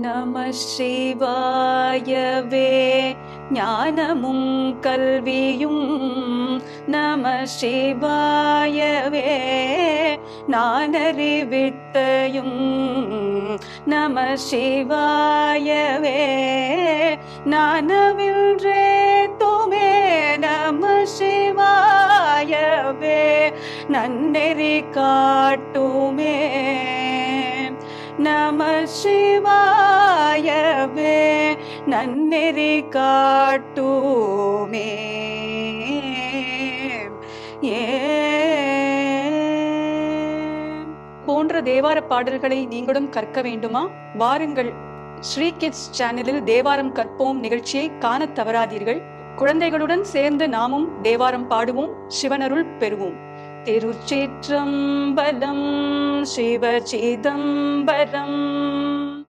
நம சிவாயவே ஞானமும் கல்வியும் நம சிவாயவே நானறிவித்தையும் நம சிவாயவே நானவில்றே துமே நம சிவாயவே நன்னெறி காட்டுமே நம சிவாயவே நன்னெறி காட்டுமே. போன்ற தேவார பாடல்களை நீங்களும் கற்க வேண்டுமா? வாருங்கள், ஸ்ரீ கிட்ஸ் சேனலில் தேவாரம் கற்போம் நிகழ்ச்சியை காண தவறாதீர்கள். குழந்தைகளுடன் சேர்ந்து நாமும் தேவாரம் பாடுவோம், சிவனருள் பெறுவோம். திருச்சிற்றம்பலம் சிவ சிதம்பரம்.